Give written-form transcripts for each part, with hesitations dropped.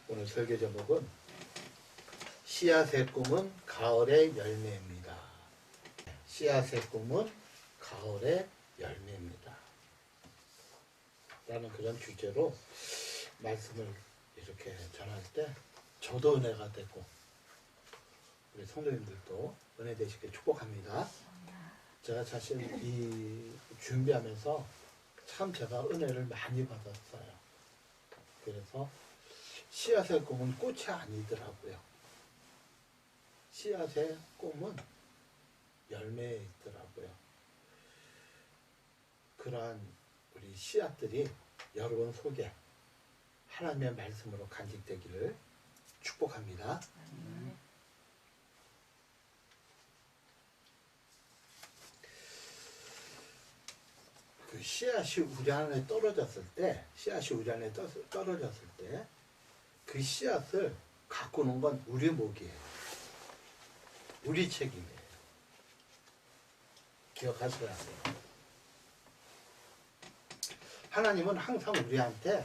오늘 설교 제목은 씨앗의 꿈은 가을의 열매입니다. 씨앗의 꿈은 가을의 열매입니다. 라는 그런 주제로 말씀을 이렇게 전할 때 저도 은혜가 되고 우리 성도님들도 은혜 되시길 축복합니다. 제가 사실 이 준비하면서 참 제가 은혜를 많이 받았어요. 그래서 씨앗의 꿈은 꽃이 아니더라고요. 씨앗의 꿈은 열매에 있더라고요. 그러한 우리 씨앗들이 여러분 속에 하나님의 말씀으로 간직되기를 축복합니다. 그 씨앗이 우리 안에 떨어졌을 때, 그 씨앗을 가꾸는 건 우리 몫이에요. 우리 책임이에요. 기억하셔야 돼요. 하나님은 항상 우리한테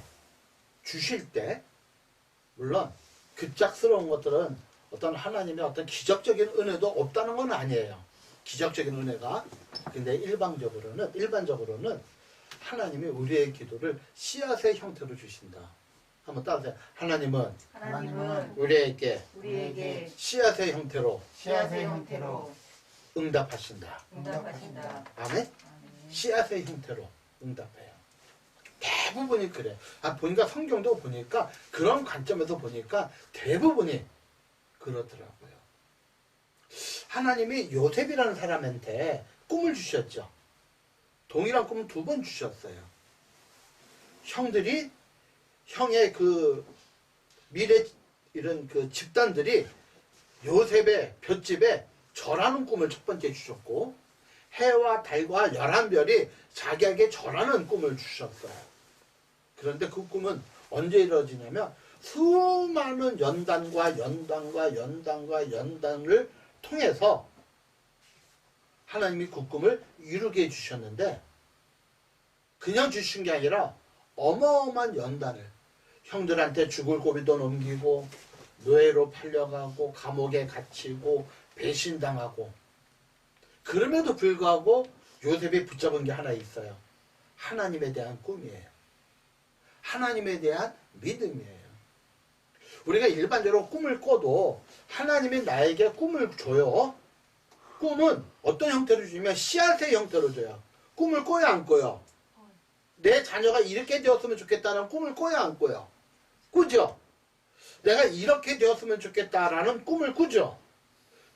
주실 때, 물론 급작스러운 것들은 어떤 하나님의 어떤 기적적인 은혜도 없다는 건 아니에요. 기적적인 은혜가. 근데 일반적으로는 하나님이 우리의 기도를 씨앗의 형태로 주신다. 한번 따라하세요. 하나님은 우리에게 씨앗의 형태로 응답하신다. 아멘? 씨앗의 형태로 응답해요. 대부분이 그래. 보니까 성경도 보니까 그런 관점에서 보니까 대부분이 그렇더라고요. 하나님이 요셉이라는 사람한테 꿈을 주셨죠. 동일한 꿈을 2번 주셨어요. 형의 그 미래 이런 그 집단들이 요셉의 볏집에 절하는 꿈을 첫 번째 주셨고, 해와 달과 11별이 자기에게 절하는 꿈을 주셨어요. 그런데 그 꿈은 언제 이루어지냐면 수많은 연단과 연단을 통해서 하나님이 그 꿈을 이루게 해주셨는데, 그냥 주신 게 아니라 어마어마한 연단을, 형들한테 죽을 고비도 넘기고 노예로 팔려가고 감옥에 갇히고 배신당하고, 그럼에도 불구하고 요셉이 붙잡은 게 하나 있어요. 하나님에 대한 꿈이에요. 하나님에 대한 믿음이에요. 우리가 일반적으로 꿈을 꿔도 하나님이 나에게 꿈을 줘요. 꿈은 어떤 형태로 주냐면 씨앗의 형태로 줘요. 꿈을 꿔요, 안 꿔요? 내 자녀가 이렇게 되었으면 좋겠다는 꿈을 꿔요, 안 꿔요? 꾸죠? 내가 이렇게 되었으면 좋겠다라는 꿈을 꾸죠?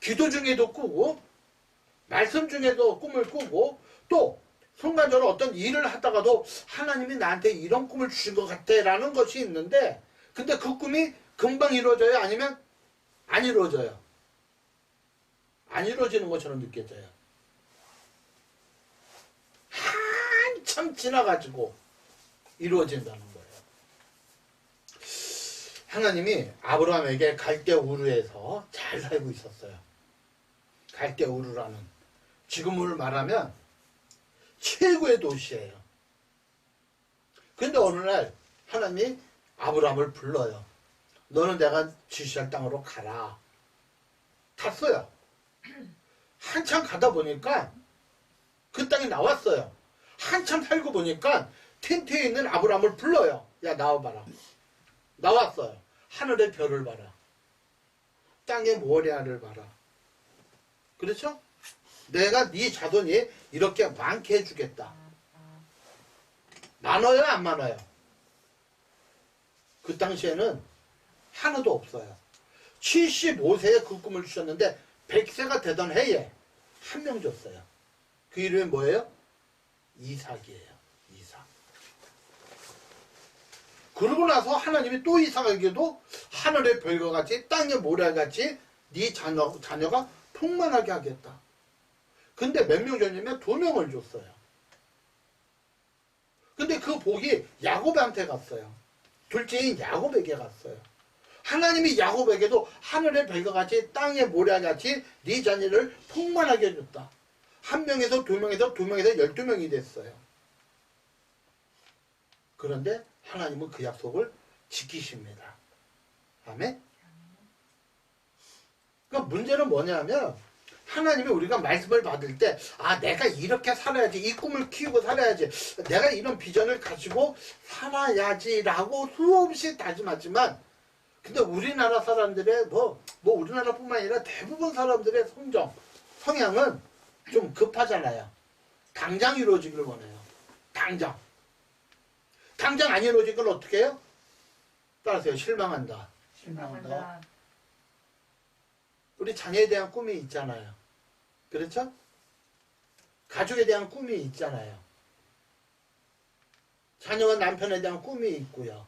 기도 중에도 꾸고, 말씀 중에도 꿈을 꾸고, 또 순간적으로 어떤 일을 하다가도 하나님이 나한테 이런 꿈을 주신 것 같아 라는 것이 있는데, 근데 그 꿈이 금방 이루어져요? 아니면 안 이루어져요? 안 이루어지는 것처럼 느껴져요. 한참 지나가지고 이루어진다는 거예요. 하나님이 아브라함에게 갈대 우르에서 잘 살고 있었어요. 갈대 우르라는, 지금으로 말하면 최고의 도시예요. 근데 어느 날 하나님이 아브라함을 불러요. 너는 내가 지시할 땅으로 가라. 갔어요. 한참 가다 보니까 그 땅이 나왔어요. 한참 살고 보니까 텐트에 있는 아브라함을 불러요. 야, 나와봐라. 나왔어요. 하늘의 별을 봐라. 땅의 모래알을 봐라. 그렇죠? 내가 네 자손이 이렇게 많게 해주겠다. 많아요, 안 많아요? 그 당시에는 하나도 없어요. 75세에 그 꿈을 주셨는데 100세가 되던 해에 한 명 줬어요. 그 이름이 뭐예요? 이삭이에요. 이삭. 그러고 나서 하나님이 또 이삭에게도 하늘의 별과 같이 땅의 모래같이 네 자녀가 풍만하게 하겠다. 근데 몇 명 줬냐면 2명을 줬어요. 근데 그 복이 야곱한테 갔어요. 둘째인 야곱에게 갔어요. 하나님이 야곱에게도 하늘의 별과 같이 땅의 모래같이 네 자녀를 풍만하게 해줬다. 1명에서 2명에서 2명에서 12명이 됐어요. 그런데 하나님은 그 약속을 지키십니다. 아멘? 그러니까 문제는 뭐냐면 하나님이 우리가 말씀을 받을 때 내가 이렇게 살아야지, 이 꿈을 키우고 살아야지, 내가 이런 비전을 가지고 살아야지라고 수없이 다짐하지만 근데 우리나라 사람들의 뭐 우리나라뿐만 아니라 대부분 사람들의 성향은 좀 급하잖아요. 당장 이루어지길 원해요. 당장 안 이루어지길 어떻게 해요? 따라서요. 실망한다. 우리 자녀에 대한 꿈이 있잖아요. 그렇죠? 가족에 대한 꿈이 있잖아요. 자녀와 남편에 대한 꿈이 있고요.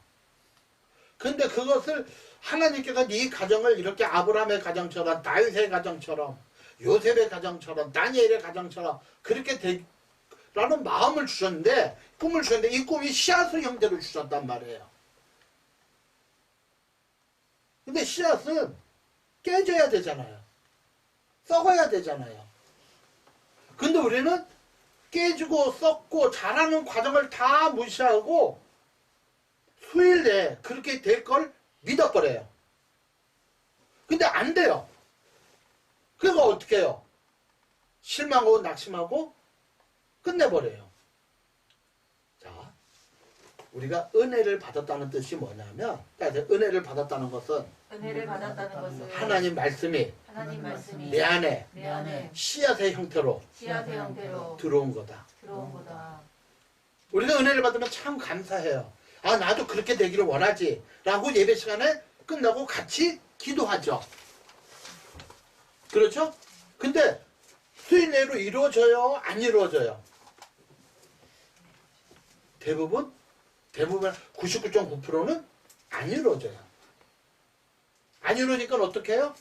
근데 그것을 하나님께서 네 가정을 이렇게 아브라함의 가정처럼, 다윗의 가정처럼, 요셉의 가정처럼, 다니엘의 가정처럼 그렇게 되라는 마음을 주셨는데, 꿈을 주셨는데 이 꿈이 씨앗의 형태로 주셨단 말이에요. 근데 씨앗은 깨져야 되잖아요. 썩어야 되잖아요. 근데 우리는 깨지고 썩고 자라는 과정을 다 무시하고 수일 내에 그렇게 될 걸 믿어버려요. 근데 안 돼요. 그러니까 어떻게 해요? 실망하고 낙심하고 끝내버려요. 자, 우리가 은혜를 받았다는 뜻이 뭐냐면, 은혜를 받았다는 것은 하나님 말씀이 내 안에 씨앗의 형태로 들어온 거다. 우리가 은혜를 받으면 참 감사해요. 나도 그렇게 되기를 원하지 라고 예배 시간에 끝나고 같이 기도하죠. 그렇죠? 근데 수일 내로 이루어져요? 안 이루어져요? 대부분 99.9%는 안 이루어져요. 안 이루어지니까 어떻게 해요?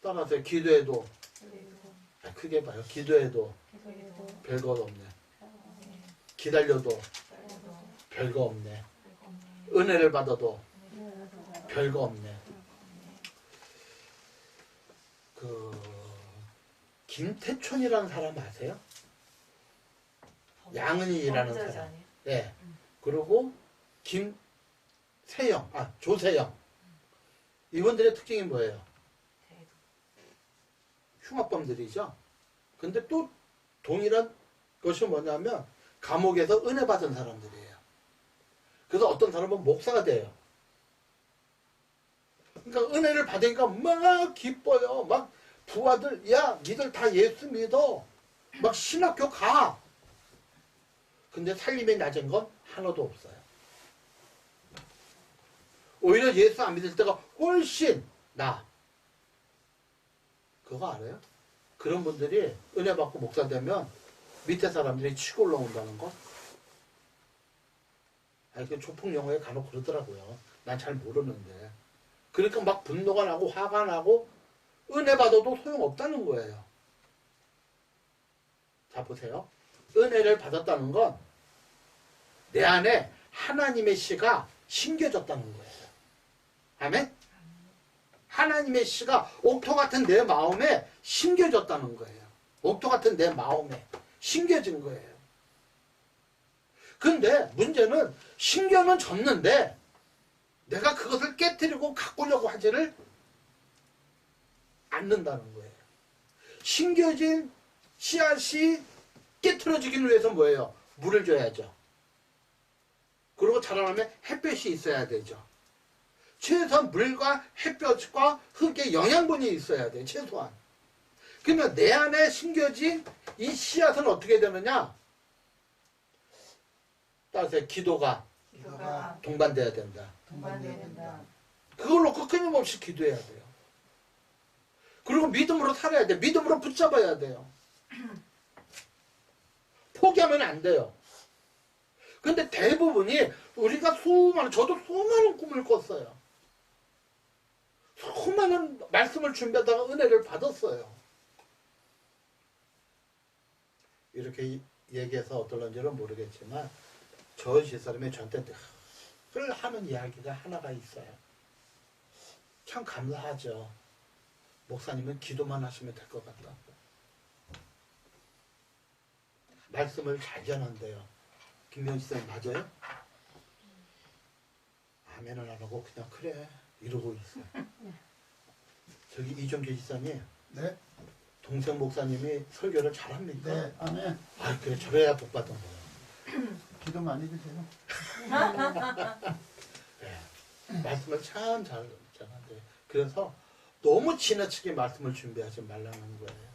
따라서 기도해도 크게 봐요. 기도해도 별거 없네. 기다려도 별거 없네. 은혜를 받아도 별거 없네. 김태촌이라는 사람 아세요? 양은이라는 사람. 네. 그리고 조세영. 이분들의 특징이 뭐예요? 흉악범들이죠. 근데 또 동일한 것이 뭐냐면 감옥에서 은혜 받은 사람들이에요. 그래서 어떤 사람은 목사가 돼요. 그러니까 은혜를 받으니까 막 기뻐요. 막 부하들, 야, 니들 다 예수 믿어. 막 신학교 가. 근데 살림이 낮은 건 하나도 없어요. 오히려 예수 안 믿을 때가 훨씬 나. 그거 알아요? 그런 분들이 은혜 받고 목사 되면 밑에 사람들이 치고 올라온다는 거? 그 조폭 영화에 간혹 그러더라고요. 난 잘 모르는데. 그러니까 막 분노가 나고 화가 나고 은혜 받아도 소용없다는 거예요. 자, 보세요. 은혜를 받았다는 건 내 안에 하나님의 씨가 심겨졌다는 거예요. 아멘? 하나님의 씨가 옥토 같은 내 마음에 심겨졌다는 거예요. 옥토 같은 내 마음에 심겨진 거예요. 근데 문제는 심겨는 졌는데 내가 그것을 깨뜨리고 가꾸려고 하지를 않는다는 거예요. 심겨진 씨앗이 깨트러지기 위해서 뭐예요? 물을 줘야죠. 그리고 자라나면 햇볕이 있어야 되죠. 최소한 물과 햇볕과 흙의 영양분이 있어야 돼요. 최소한. 그러면 내 안에 심겨진 이 씨앗은 어떻게 되느냐? 따라서 기도가 동반돼야 된다. 그걸 놓고 끊임없이 기도해야 돼요. 그리고 믿음으로 살아야 돼요. 믿음으로 붙잡아야 돼요. 포기하면 안 돼요. 근데 대부분이 우리가 저도 수많은 꿈을 꿨어요. 수많은 말씀을 준비하다가 은혜를 받았어요. 이렇게 얘기해서 어떨런지는 모르겠지만 저 집사람이 저한테 늘 하는 이야기가 하나가 있어요. 참 감사하죠. 목사님은 기도만 하시면 될 것 같다. 말씀을 잘 전한대요. 김명지 선생님 맞아요? 아멘은 안 하고 그냥 그래 이러고 있어요. 저기 이종규 지사님, 네, 동생 목사님이 설교를 잘합니까? 네, 아멘. 아, 그래 저래야 복 받은 거예요. 기도 많이 주세요. 네. 말씀을 참 잘하는데 그래서 너무 지나치게 말씀을 준비하지 말라는 거예요.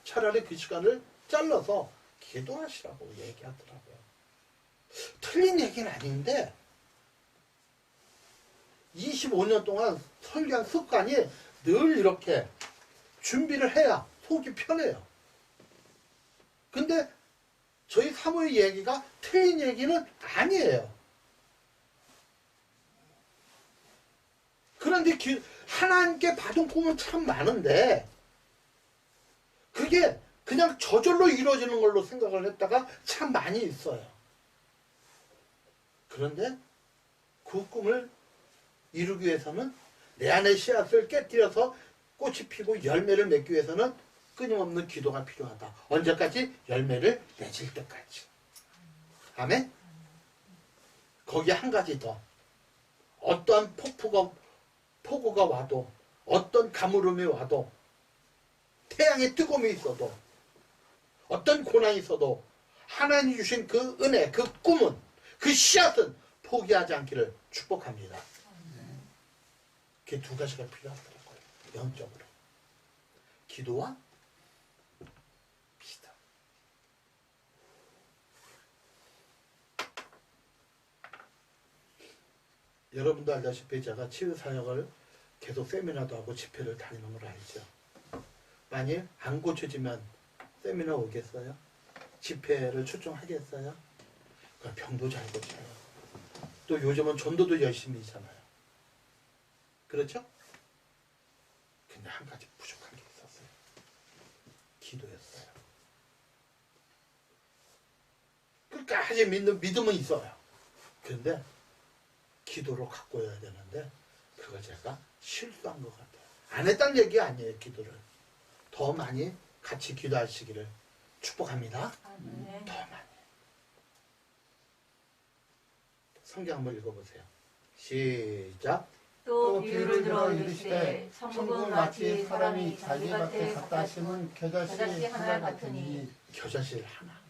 차라리 그 시간을 잘라서 기도하시라고 얘기하더라고요. 틀린 얘기는 아닌데 25년 동안 설교한 습관이 늘 이렇게 준비를 해야 속이 편해요. 근데 저희 사모의 얘기가 틀린 얘기는 아니에요. 그런데 하나님께 받은 꿈은 참 많은데 그게 그냥 저절로 이루어지는 걸로 생각을 했다가 참 많이 있어요. 그런데 그 꿈을 이루기 위해서는 내 안의 씨앗을 깨뜨려서 꽃이 피고 열매를 맺기 위해서는 끊임없는 기도가 필요하다. 언제까지? 열매를 맺을 때까지. 아멘? 거기에 한 가지 더. 어떠한 폭우가 와도 어떤 가물음이 와도 태양의 뜨거움이 있어도 어떤 고난이 있어도 하나님이 주신 그 은혜, 그 꿈은, 그 씨앗은 포기하지 않기를 축복합니다. 그게 두 가지가 필요하더라고요. 영적으로. 기도와 믿음. 여러분도 알다시피 제가 치유사역을 계속 세미나도 하고 집회를 다니는 걸 알죠. 만일 안 고쳐지면 세미나 오겠어요? 집회를 초청하겠어요? 그럼 병도 잘 고쳐요. 또 요즘은 전도도 열심히 하잖아요. 그렇죠? 근데 한 가지 부족한 게 있었어요. 기도였어요. 끝까지 믿는 믿음은 있어요. 그런데 기도로 가꿔야 되는데 그걸 제가 실수한 것 같아요. 안 했다는 얘기 아니에요. 기도를. 더 많이 같이 기도하시기를 축복합니다. 네. 더 많이. 성경 한번 읽어보세요. 시작. 또 비유를 들어 이르시되 천국은 마치 사람이 자기 밭에 갖다 심은 겨자씨 하나 같으니. 겨자씨 하나.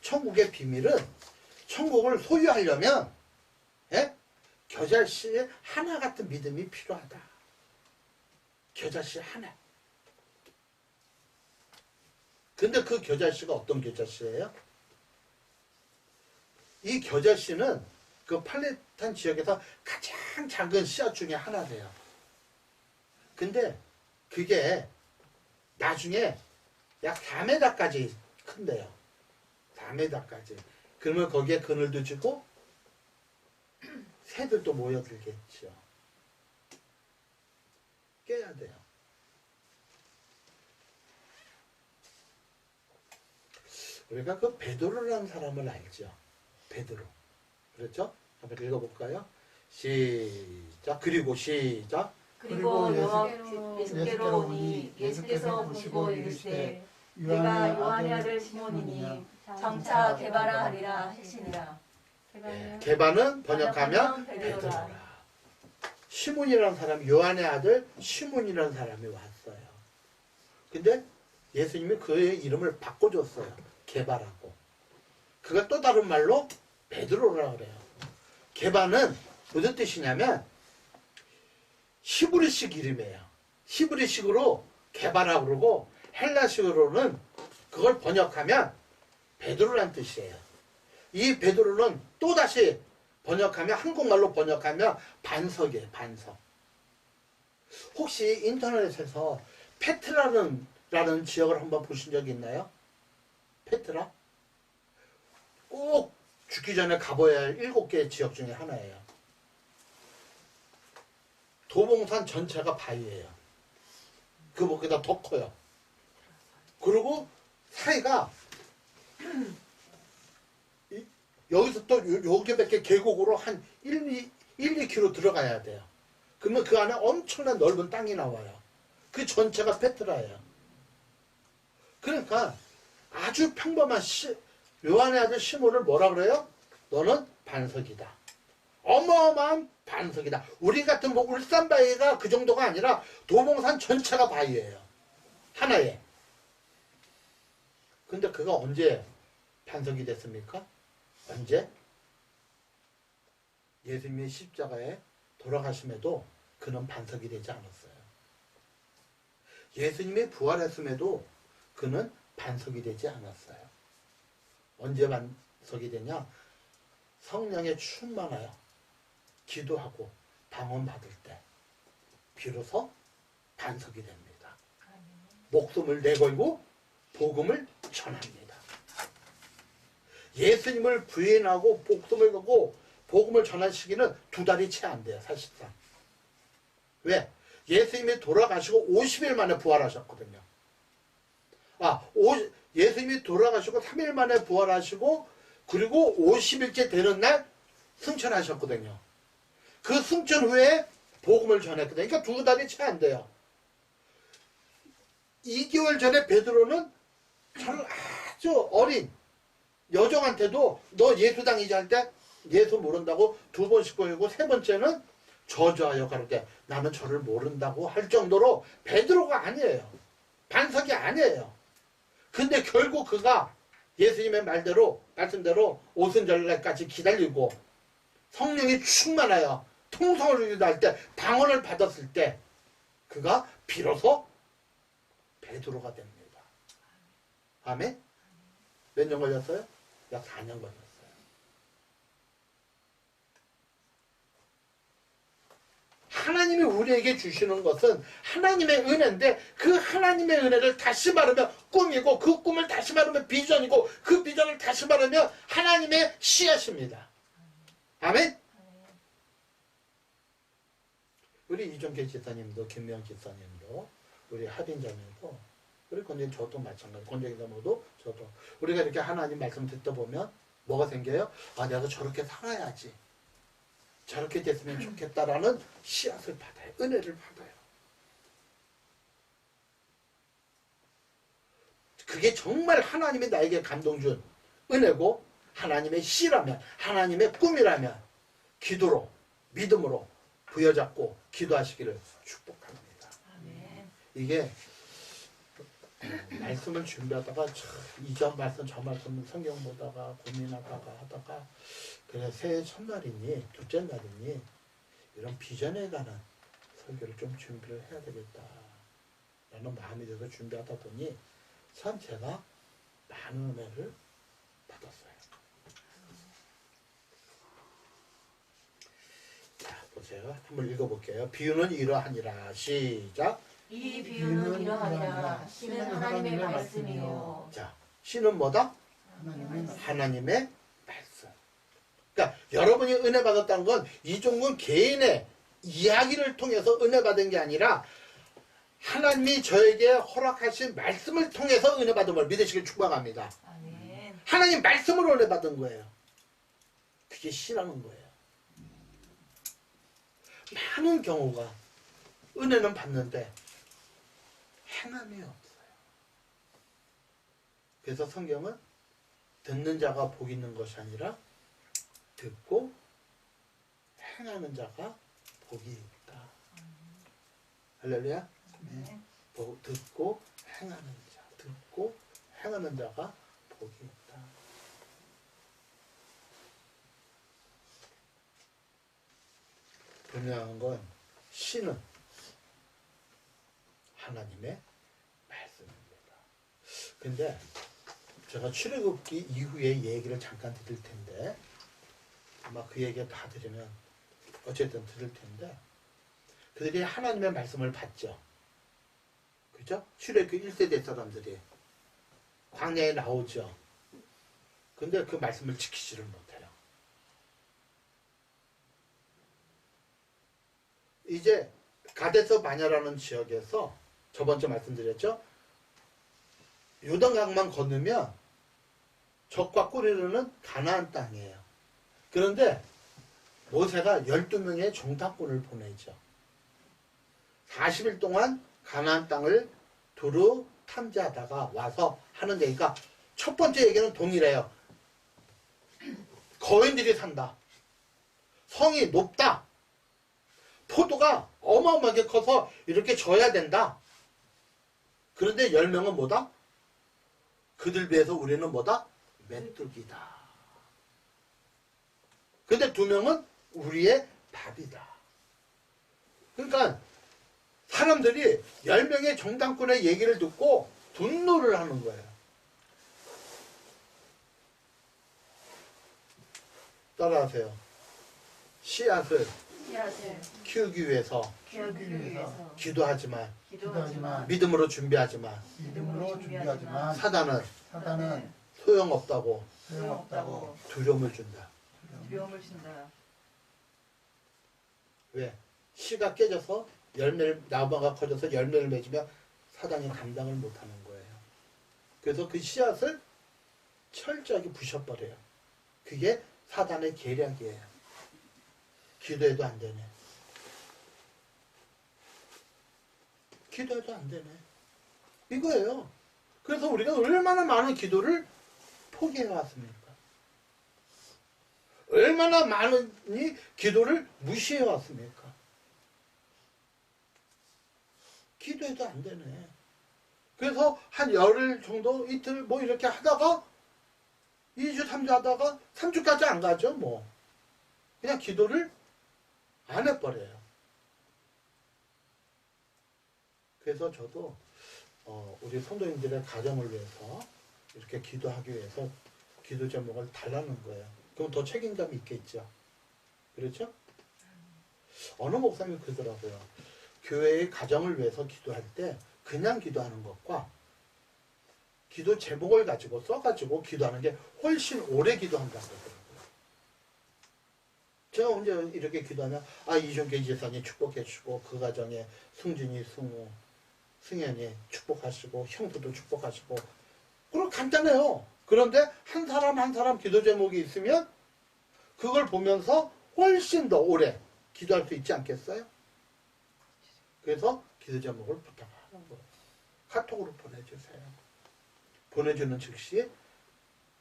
천국의 비밀은 천국을 소유하려면 겨자씨 하나 같은 믿음이 필요하다. 겨자씨 하나. 근데 그 겨자씨가 어떤 겨자씨예요? 이 겨자씨는 그 팔레탄 지역에서 가장 작은 씨앗 중에 하나래요. 근데 그게 나중에 약 4m까지 큰대요. 4m까지. 그러면 거기에 그늘도 지고 새들도 모여들겠죠. 깨야 돼요. 우리가 그 베드로라는 사람을 알죠. 베드로. 그렇죠? 한번 읽어볼까요? 시작. 그리고 시작. 그리고 예수께로 오니 예수께서 보시고 이르시되 내가 요한의 아들 시몬이니 장차 게바라 하리라 하시니라. 게바는 번역하면 베드로라. 베드로라. 시몬이라는 사람이 요한의 아들 시몬이라는 사람이 왔어요. 근데 예수님이 그의 이름을 바꿔줬어요. 게바라고. 그가 또 다른 말로 베드로라 그래요. 게바는 무슨 뜻이냐면 히브리식 이름이에요. 히브리식으로 게바라고 그러고 헬라식으로는 그걸 번역하면 베드로란 뜻이에요. 이 베드로는 또다시 번역하면 한국말로 번역하면 반석이에요. 반석. 혹시 인터넷에서 페트라는 지역을 한번 보신 적 있나요? 페트라? 꼭 죽기 전에 가봐야 할 7개의 지역 중에 하나예요. 도봉산 전체가 바위예요. 그보다 더 커요. 그리고 사이가 여기서 또 여기밖에 계곡으로 한 2km 들어가야 돼요. 그러면 그 안에 엄청난 넓은 땅이 나와요. 그 전체가 페트라예요. 그러니까 아주 평범한 요한의 아들 시몬을 뭐라 그래요? 너는 반석이다. 어마어마한 반석이다. 우리 같은 뭐 울산 바위가 그 정도가 아니라 도봉산 전체가 바위예요. 하나에. 근데 그가 언제 반석이 됐습니까? 언제? 예수님의 십자가에 돌아가심에도 그는 반석이 되지 않았어요. 예수님이 부활했음에도 그는 반석이 되지 않았어요. 언제 반석이 되냐? 성령에 충만하여 기도하고 방언받을 때 비로소 반석이 됩니다. 목숨을 내걸고 복음을 전합니다. 예수님을 부인하고 목숨을 걸고 복음을 전할 시기는 2달이 채 안 돼요. 사실상. 왜? 예수님이 돌아가시고 50일 만에 부활하셨거든요. 예수님이 돌아가시고 3일 만에 부활하시고 그리고 50일째 되는 날 승천하셨거든요. 그 승천 후에 복음을 전했거든요. 그러니까 2달이 채 안 돼요. 2개월 전에 베드로는 아주 어린 여종한테도 너 예수 당이지 할 때 예수 모른다고 2번씩 보이고 3번째는 저주하여 가로되 나는 저를 모른다고 할 정도로 베드로가 아니에요. 반석이 아니에요. 근데 결국 그가 예수님의 말씀대로 오순절날까지 기다리고 성령이 충만하여 통성을 기도할 때 방언을 받았을 때 그가 비로소 베드로가 됩니다. 아멘? 몇 년 걸렸어요? 약 4년 걸렸어요. 하나님이 우리에게 주시는 것은 하나님의 은혜인데 그 하나님의 은혜를 다시 말하면 꿈이고 그 꿈을 다시 말하면 비전이고 그 비전을 다시 말하면 하나님의 씨앗입니다. 아멘? 우리 이종계 지사님도 김명 지사님도 우리 하빈자님도 우리 권장 저도 마찬가지 권장이 사모도 저도 우리가 이렇게 하나님 말씀 듣다 보면 뭐가 생겨요? 내가 저렇게 살아야지. 저렇게 됐으면 좋겠다라는 씨앗을 받아요. 은혜를 받아요. 그게 정말 하나님이 나에게 감동 준 은혜고 하나님의 씨라면 하나님의 꿈이라면 기도로 믿음으로 부여잡고 기도하시기를 축복합니다. 아멘. 이게 말씀을 준비하다가 이전 말씀 저 말씀 성경 보다가 고민하다가 하다가 그래 새해 첫날이니 둘째 날이니 이런 비전에 관한 설교를 좀 준비를 해야 되겠다 라는 마음이 들어서 준비하다 보니 참 제가 많은 은혜를 받았어요. 자 보세요. 한번 읽어볼게요. 비유는 이러하니라. 시작. 이 비유는 이러하니라. 씨는 하나님의 말씀이요. 자, 씨는 뭐다? 하나님의 말씀. 그러니까 여러분이 은혜 받았다는 건 이종근 개인의 이야기를 통해서 은혜 받은 게 아니라 하나님이 저에게 허락하신 말씀을 통해서 은혜 받은 걸 믿으시길 축복합니다. 아멘. 하나님 말씀으로 은혜 받은 거예요. 그게 씨라는 거예요. 많은 경우가 은혜는 받는데 행함이 없어요. 그래서 성경은 듣는 자가 복 있는 것이 아니라 듣고 행하는 자가 복이 있다. 할렐루야. 네. 듣고 행하는 자, 듣고 행하는 자가 복이 있다. 분명한 건 씨는 하나님의 말씀입니다. 근데 제가 출애굽기 이후에 얘기를 잠깐 드릴 텐데 아마 그 얘기 다 들으면 어쨌든 들을 텐데 그들이 하나님의 말씀을 받죠. 그죠? 출애굽기 1세대 사람들이 광야에 나오죠. 근데 그 말씀을 지키지를 못해요. 이제 가데스 바냐라는 지역에서 저번주 말씀드렸죠. 요단강만 건너면 적과 꿀이르는 가나안 땅이에요. 그런데 모세가 12명의 정탐꾼을 보내죠. 40일 동안 가나안 땅을 두루 탐지하다가 와서 하는 얘기가 첫 번째 얘기는 동일해요. 거인들이 산다. 성이 높다. 포도가 어마어마하게 커서 이렇게 져야 된다. 그런데 10명은 뭐다? 그들 비해서 우리는 뭐다? 메뚜기다. 근데 2명은 우리의 밥이다. 그러니까 사람들이 10명의 정당꾼의 얘기를 듣고 분노를 하는 거예요. 따라하세요. 씨앗을 키우기 위해서 기도하지만 믿음으로 준비하지만 사단은 소용없다고 두려움을 준다. 왜? 씨가 깨져서 열매를 나무가 커져서 열매를 맺으면 사단이 감당을 못하는 거예요. 그래서 그 씨앗을 철저하게 부셔버려요. 그게 사단의 계략이에요. 기도해도 안 되네. 기도해도 안 되네. 이거예요. 그래서 우리가 얼마나 많은 기도를 포기해 왔습니까? 얼마나 많으니 기도를 무시해 왔습니까? 기도해도 안 되네. 그래서 한 열흘 정도, 이틀 뭐 이렇게 하다가 2주, 3주 하다가 3주까지 안 가죠, 뭐. 그냥 기도를 안 해버려요. 그래서 저도 우리 성도님들의 가정을 위해서 이렇게 기도하기 위해서 기도 제목을 달라는 거예요. 그럼 더 책임감이 있겠죠. 그렇죠? 어느 목사님이 그러더라고요. 교회의 가정을 위해서 기도할 때 그냥 기도하는 것과 기도 제목을 가지고 써가지고 기도하는 게 훨씬 오래 기도한다고 그러더라고요. 제가 언제 이렇게 기도하면 이종계 지사님 축복해 주시고 그 가정에 승준이, 승우, 승현이 축복하시고 형부도 축복하시고 그럼 간단해요. 그런데 한 사람 한 사람 기도 제목이 있으면 그걸 보면서 훨씬 더 오래 기도할 수 있지 않겠어요? 그래서 기도 제목을 부탁하는 거예요. 카톡으로 보내주세요. 보내주는 즉시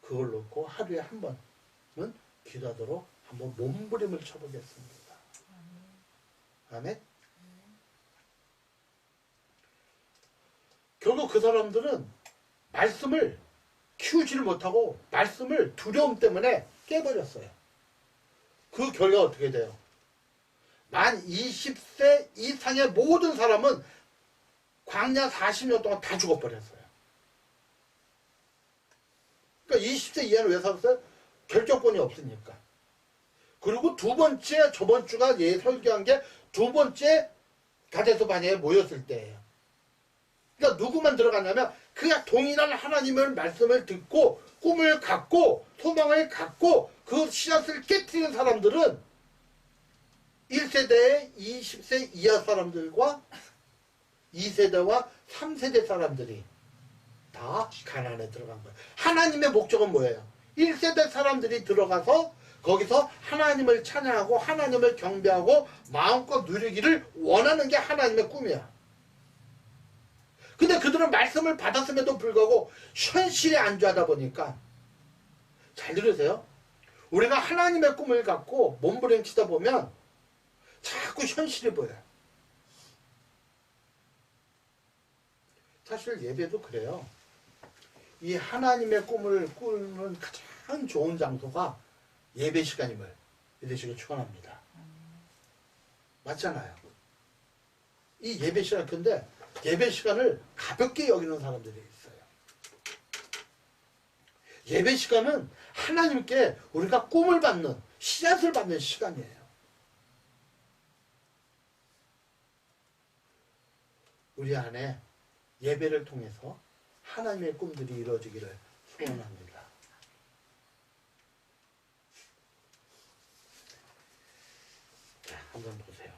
그걸 놓고 하루에 한 번은 기도하도록 한번 몸부림을 쳐보겠습니다. 아멘? 결국 그 사람들은 말씀을 키우지를 못하고 말씀을 두려움 때문에 깨버렸어요. 그 결과 어떻게 돼요? 만 20세 이상의 모든 사람은 광야 40년 동안 다 죽어버렸어요. 그러니까 20세 이하는 왜 살았어요? 결정권이 없으니까. 그리고 두 번째, 저번 주가 설교한 게 두 번째 가데스 바네에 모였을 때예요. 그러니까 누구만 들어갔냐면 그가 동일한 하나님의 말씀을 듣고 꿈을 갖고 소망을 갖고 그 씨앗을 깨뜨리는 사람들은 1세대의 20세 이하 사람들과 2세대와 3세대 사람들이 다 가나안에 들어간 거예요. 하나님의 목적은 뭐예요? 1세대 사람들이 들어가서 거기서 하나님을 찬양하고 하나님을 경배하고 마음껏 누리기를 원하는 게 하나님의 꿈이야. 근데 그들은 말씀을 받았음에도 불구하고 현실에 안주하다 보니까 잘 들으세요. 우리가 하나님의 꿈을 갖고 몸부림치다 보면 자꾸 현실이 보여요. 사실 예배도 그래요. 이 하나님의 꿈을 꾸는 가장 좋은 장소가 예배 시간임을 이대식에 축원합니다. 맞잖아요. 이 예배 시간 근데 예배 시간을 가볍게 여기는 사람들이 있어요. 예배 시간은 하나님께 우리가 꿈을 받는 씨앗을 받는 시간이에요. 우리 안에 예배를 통해서 하나님의 꿈들이 이루어지기를 소원합니다. 자, 한번 보세요.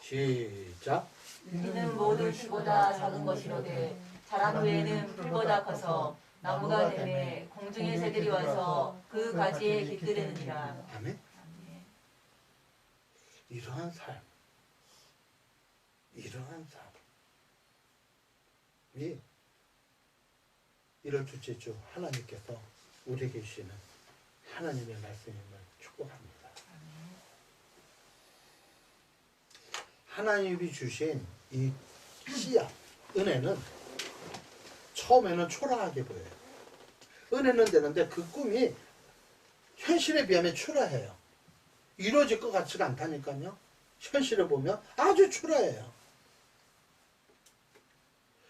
시작. 이는 모든 씨보다 작은 것이로되 자란 후에는 풀보다 커서 나무가 되매 공중의 새들이 와서 그 가지에 깃들으느니라. 아멘. 이러한 삶이 1월 둘째 주 하나님께서 우리에게 주시는 하나님의 말씀임을 축복합니다. 하나님이 주신 이 씨앗, 은혜는 처음에는 초라하게 보여요. 은혜는 되는데 그 꿈이 현실에 비하면 초라해요. 이루어질 것 같지가 않다니까요. 현실을 보면 아주 초라해요.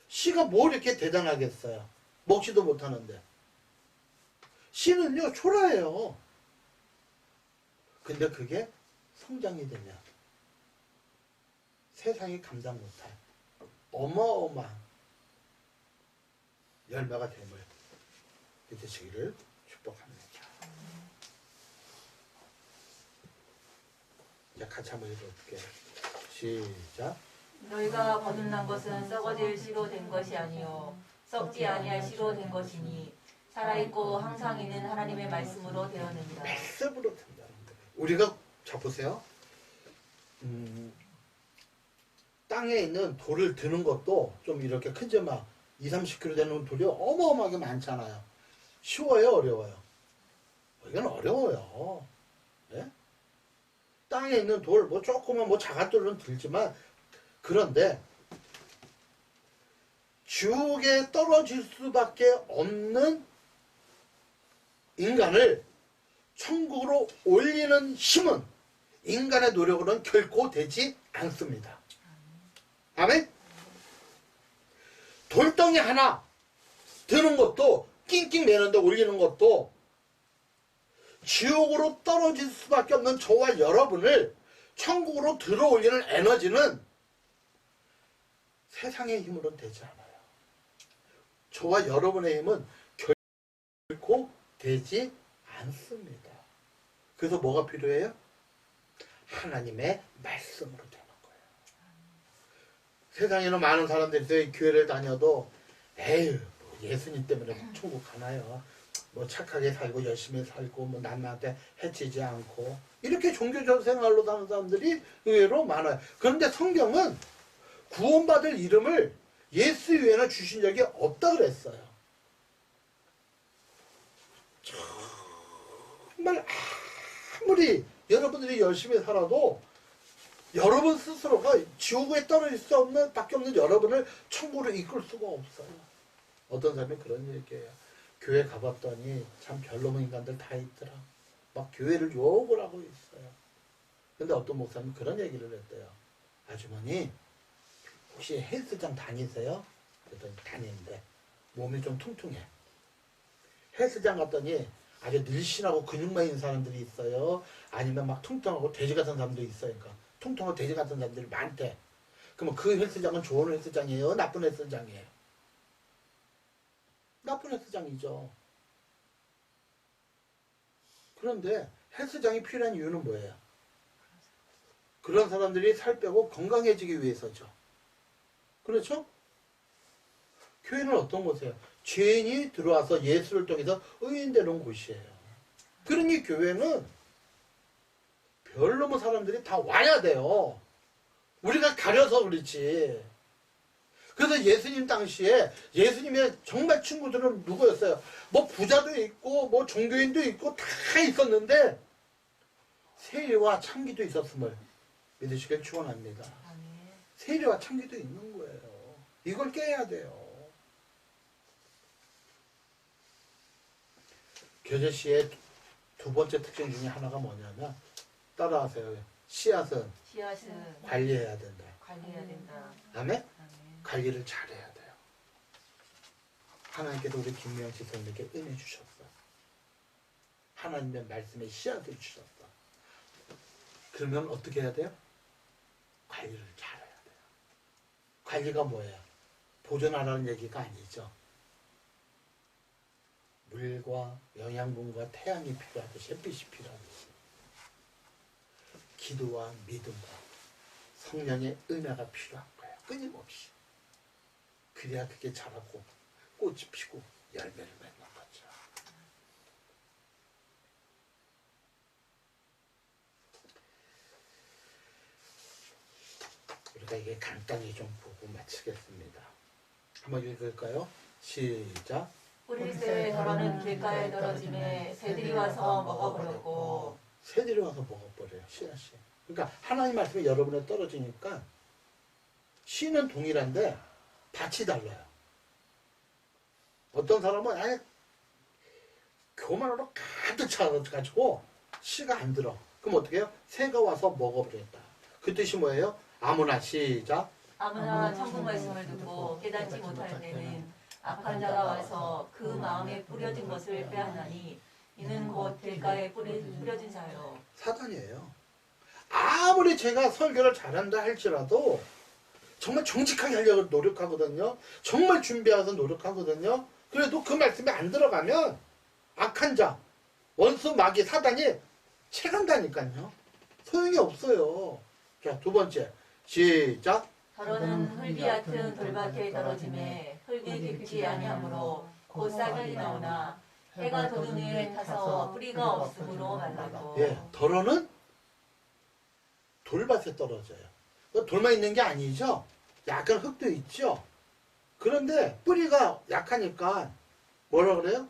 씨가 뭘 이렇게 대단하겠어요. 먹지도 못하는데. 씨는요 초라해요. 근데 그게 성장이 되면 세상이 감당 못할 어마어마한 열매가 됨을 믿으시기를 축복합니다. 이제 같이 한번 읽어볼게요. 시작. 너희가 거듭난 것은 썩어질 씨로 된 것이 아니요 썩지 아니할 씨로 된 것이니 살아있고 항상 있는 하나님의 말씀으로 되었느니라. 말씀으로 된다. 우리가 자 보세요. 땅에 있는 돌을 드는 것도 좀 이렇게 큰지 막 20-30kg 되는 돌이 어마어마하게 많잖아요. 쉬워요, 어려워요? 이건 어려워요. 네? 땅에 있는 돌, 뭐 조그만 뭐 자갈돌은 들지만 그런데 지옥에 떨어질 수밖에 없는 인간을 천국으로 올리는 힘은 인간의 노력으로는 결코 되지 않습니다. 아멘? 돌덩이 하나 드는 것도 낑낑 매는데 올리는 것도 지옥으로 떨어질 수밖에 없는 저와 여러분을 천국으로 들어 올리는 에너지는 세상의 힘으로는 되지 않아요. 저와 여러분의 힘은 결코 되지 않습니다. 그래서 뭐가 필요해요? 하나님의 말씀으로 되는 거예요. 세상에는 많은 사람들이 교회를 다녀도 에휴 뭐 예수님 때문에 천국 가나요? 뭐 착하게 살고 열심히 살고 뭐 남한테 해치지 않고 이렇게 종교적 생활로 사는 사람들이 의외로 많아요. 그런데 성경은 구원받을 이름을 예수 외에는 주신 적이 없다 그랬어요. 정말 아무리 여러분들이 열심히 살아도 여러분 스스로가 지옥에 떨어질 수 없는 밖에 없는 여러분을 천국으로 이끌 수가 없어요. 어떤 사람이 그런 얘기해요. 교회 가봤더니 참 별놈의 인간들 다 있더라. 막 교회를 욕을 하고 있어요. 근데 어떤 목사님이 그런 얘기를 했대요. 아주머니 혹시 헬스장 다니세요? 그랬더니 다니는데 몸이 좀 퉁퉁해. 헬스장 갔더니 아주 늘씬하고 근육만 있는 사람들이 있어요. 아니면 막 퉁퉁하고 돼지 같은 사람들이 있어요. 그러니까 퉁퉁하고 돼지 같은 사람들이 많대. 그러면 그 헬스장은 좋은 헬스장이에요? 나쁜 헬스장이에요? 나쁜 헬스장이죠. 그런데 헬스장이 필요한 이유는 뭐예요? 그런 사람들이 살 빼고 건강해지기 위해서죠. 그렇죠? 교회는 어떤 곳이에요? 죄인이 들어와서 예수를 통해서 의인되는 곳이에요. 그러니 교회는 별로면 사람들이 다 와야 돼요. 우리가 가려서 그렇지. 그래서 예수님 당시에 예수님의 정말 친구들은 누구였어요? 뭐 부자도 있고 뭐 종교인도 있고 다 있었는데 세리와 창기도 있었음을 믿으시길 축원합니다. 세리와 창기도 있는 거예요. 이걸 깨야 돼요. 겨자씨의 두 번째 특징 중에 하나가 뭐냐면 따라하세요. 씨앗은 관리해야 된다. 관리해야 된다. 아멘? 아멘. 관리를 잘해야 돼요. 하나님께서 우리 김미영 지사님에게 은혜 주셨어. 하나님의 말씀에 씨앗을 주셨어. 그러면 어떻게 해야 돼요? 관리를 잘해야 돼요. 관리가 뭐예요? 보존하라는 얘기가 아니죠. 물과 영양분과 태양이 필요하듯이 햇빛이 필요하듯이 기도와 믿음과 성령의 은혜가 필요한 거예요. 끊임없이. 그래야 그게 자라고 꽃이 피고 열매를 맺는 거죠. 우리가 이게 간단히 좀 보고 마치겠습니다. 한번 읽을까요? 시작. 뿌릴새 덜어는 길가에 떨어짐에 새들이 와서 먹어버렸고 새들이 와서 먹어버려요. 씨앗이. 그러니까 하나님 말씀이 여러분에 떨어지니까 씨는 동일한데 밭이 달라요. 어떤 사람은 아예 교만으로 가득 차가지고 씨가 안 들어. 그럼 어떻게 해요? 새가 와서 먹어버렸다. 그 뜻이 뭐예요? 아무나 시작. 아무나 천국 말씀을 듣고 깨닫지 못할 때는 악한 자가 와서 그 마음에 뿌려진 것을 빼앗나니 이는 곧 길가에 뿌려진 자요. 사단이에요. 아무리 제가 설교를 잘한다 할지라도 정말 정직하게 하려고 노력하거든요. 정말 준비해서 노력하거든요. 그래도 그 말씀이 안 들어가면 악한 자, 원수 마귀 사단이 채간다니까요. 소용이 없어요. 자, 두 번째. 시작. 덜어는 흙이 얕은 돌밭에 떨어짐에 흙이 깊지 아니하므로 곧 싹이 나오나 해가 돋은 후에 타서 뿌리가 없으므로 말라고. 예, 덜어는 돌밭에 떨어져요. 돌만 있는 게 아니죠. 약간 흙도 있죠. 그런데 뿌리가 약하니까 뭐라 그래요?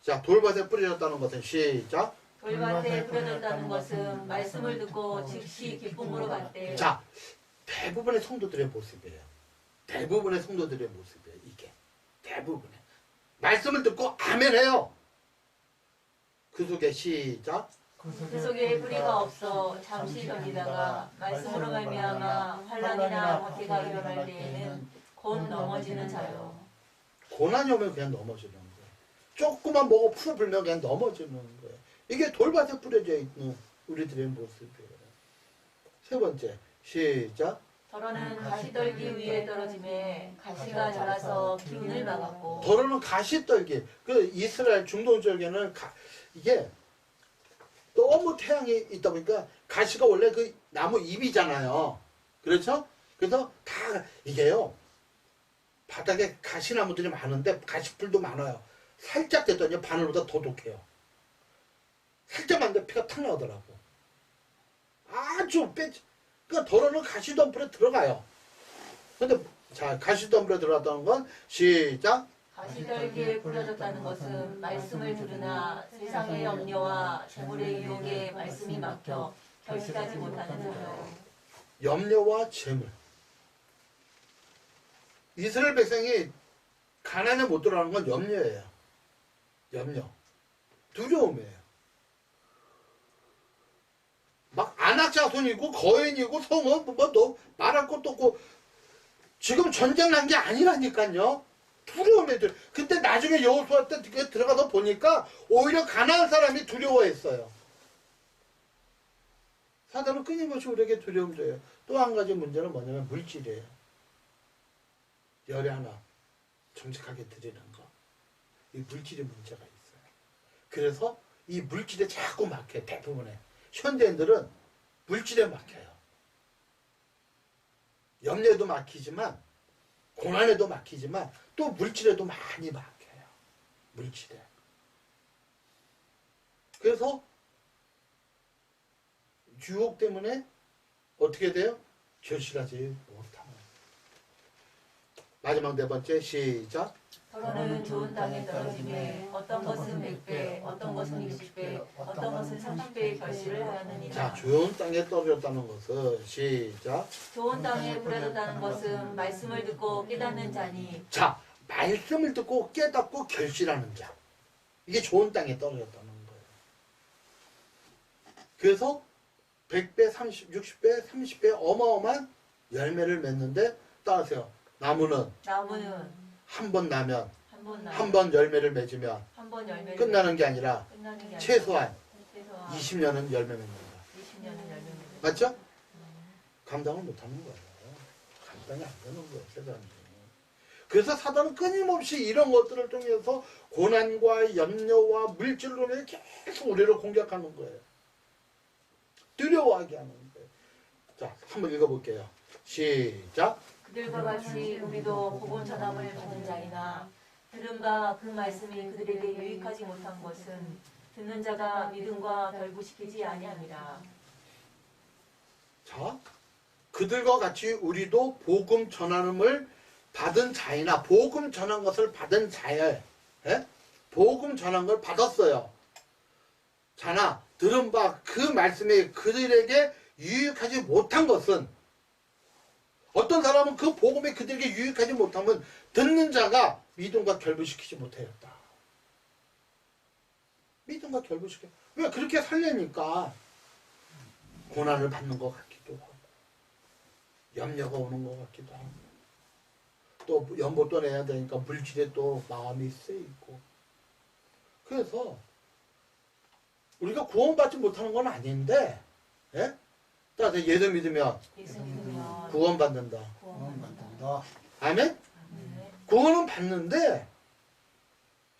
자, 돌밭에 뿌려졌다는 것은 시작. 돌밭에 뿌려졌다는 것은 말씀을 듣고 즉시 기쁨으로 받되. 자, 대부분의 성도들의 모습이에요. 대부분의 성도들의 모습이에요. 이게 대부분의 말씀을 듣고 아멘해요. 그 속에 시작. 그 속에 뿌리가 없어 잠시 견디다가 말씀으로 말미암아 환난이나 박해가 일어날 때에는 곧 넘어지는 자요. 고난이 오면 그냥 넘어지는 거예요. 조금만 먹어 풀어불면 그냥 넘어지는 거예요. 이게 돌밭에 뿌려져 있는 우리들의 모습이에요. 세 번째, 시작. 덜어는 가시떨기 위에 떨어짐에 가시가 자라서 기운을 막았고. 덜어는 가시떨기. 그 이스라엘 중동 지역에는 이게 너무 태양이 있다 보니까 가시가 원래 그 나무 잎이잖아요. 그렇죠? 그래서 다 이게요. 바닥에 가시나무들이 많은데 가시풀도 많아요. 살짝 됐더니 바늘보다 더 독해요. 살짝 만데 피가 탁 나오더라고. 아주 그러니까 덜어는 가시덤불에 들어가요. 근데 자, 가시덤불에 들어갔다는 건 시작. 가시떨기에 뿌려졌다는 것은 말씀을 들으나 세상의 염려와 재물의 유혹에 말씀이 막혀 결실하지 못하는 자요. 염려와 재물. 이스라엘 백성이 가나안에 못 들어가는 건 염려예요. 염려. 두려움이에요. 막 안악자손이고 거인이고 성은 뭐 말할 것도 없고 지금 전쟁 난 게 아니라니까요. 두려움에 그때 나중에 여호수아 때 들어가서 보니까 오히려 가나안 사람이 두려워했어요. 사단은 끊임없이 우리에게 두려움 줘요. 또 한 가지 문제는 뭐냐면 물질이에요. 열에 하나 정직하게 드리는 거. 이 물질의 문제가 있어요. 그래서 이 물질에 자꾸 막혀요. 대부분의 현대인들은 물질에 막혀요. 염려에도 막히지만 고난에도 막히지만 또 물질에도 많이 막혀요. 물질에. 그래서 유혹 때문에 어떻게 돼요? 결실하지 못하는. 마지막 네 번째 시작. 덜어는 좋은 땅에 떨어짐에 어떤 것은 100배, 어떤 것은 60배, 어떤 것은 30배의 결실을 자, 하였느니라. 좋은 땅에 떨어졌다는 것은 시작. 좋은 땅에 뿌려졌다는 것은 말씀을 듣고 깨닫는 자니. 자, 말씀을 듣고 깨닫고 결실하는 자. 이게 좋은 땅에 떨어졌다는 거예요. 그래서 100배, 60배, 30배 어마어마한 열매를 맺는데 따라하세요. 나무는 한 번 나면 한 번 열매를 맺으면 한번 열매를 끝나는 게 아니라 끝나는 게 아니라 최소한 최소한 20년은 열매 맺는다. 20년은 열매 맺는. 맞죠? 감당을 못하는 거예요. 감당이 안 되는 거예요. 세상이. 그래서 사단은 끊임없이 이런 것들을 통해서 고난과 염려와 물질로 계속 우리를 공격하는 거예요. 두려워하게 하는 거예요. 자, 한번 읽어볼게요. 시작. 그들과 같이 우리도 복음 전함을 받은 자이나 들은 바 그 말씀이 그들에게 유익하지 못한 것은 듣는 자가 믿음과 결부시키지 아니함이라. 자, 그들과 같이 우리도 복음 전함을 받은 자이나 복음 전한 것을 받은 자예요. 예? 복음 전한 걸 받았어요. 자나 들은 바 그 말씀이 그들에게 유익하지 못한 것은, 어떤 사람은 그 복음이 그들에게 유익하지 못하면 듣는 자가 믿음과 결부시키지 못하였다. 믿음과 결부시켜. 왜 그렇게 살려니까 고난을 받는 것 같기도 하고, 염려가 오는 것 같기도 하고, 또 연보도 내야 되니까 물질에 또 마음이 쓰이고. 그래서 우리가 구원받지 못하는 건 아닌데, 예? 따라서 예수 믿으면 예수 믿으면 구원받는다. 구원받는다. 아멘? 아멘. 구원은 받는데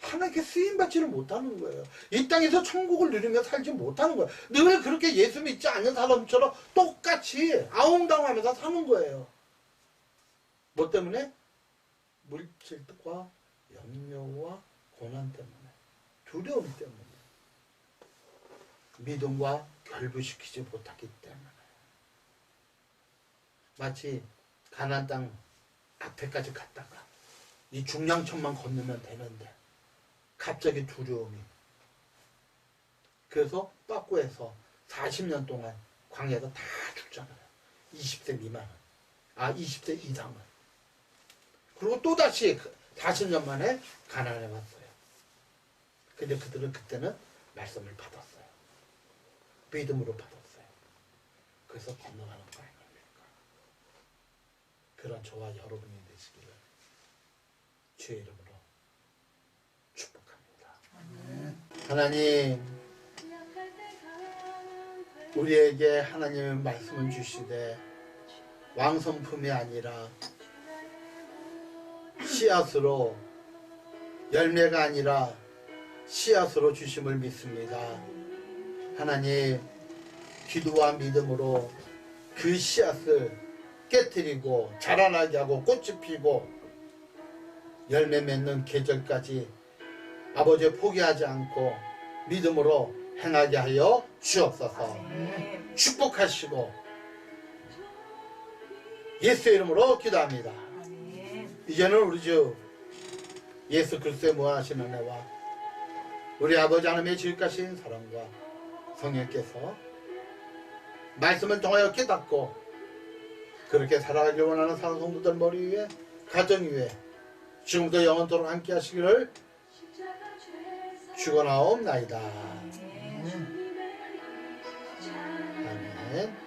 하나님께 쓰임받지를 못하는 거예요. 이 땅에서 천국을 누리며 살지 못하는 거예요. 늘 그렇게 예수 믿지 않는 사람처럼 똑같이 아웅다웅하면서 사는 거예요. 뭐 때문에? 물질과 염려와 고난 때문에, 두려움 때문에, 믿음과 결부시키지 못하기 때문에. 마치 가나안 땅 앞에까지 갔다가 이 중량천만 건너면 되는데 갑자기 두려움이. 그래서 빠꾸에서 40년 동안 광야에서 다 죽잖아요. 20세 미만은. 20세 이상은. 그리고 또다시 40년 만에 가나안에 왔어요. 근데 그들은 그때는 말씀을 받았어요. 믿음으로 받았어요. 그래서 건너가는 거 아닙니까? 그런 저와 여러분이 되시기를 주의 이름으로 축복합니다. 하나님, 우리에게 하나님의 말씀을 주시되 왕성품이 아니라 씨앗으로, 열매가 아니라 씨앗으로 주심을 믿습니다. 하나님, 기도와 믿음으로 그 씨앗을 깨트리고 자라나게 하고 꽃이 피고 열매 맺는 계절까지 아버지 포기하지 않고 믿음으로 행하게 하여 주옵소서. 축복하시고 예수의 이름으로 기도합니다. 이제는 우리 주 예수 그리스도의 무한하신 은혜와 우리 아버지 하나님의 지극하신 사랑과 성령께서 말씀을 통하여 깨닫고 그렇게 살아가길 원하는 사랑 성도들 머리 위에, 가정 위에 지금부터 영원토록 함께 하시기를 축원하옵나이다. 아멘.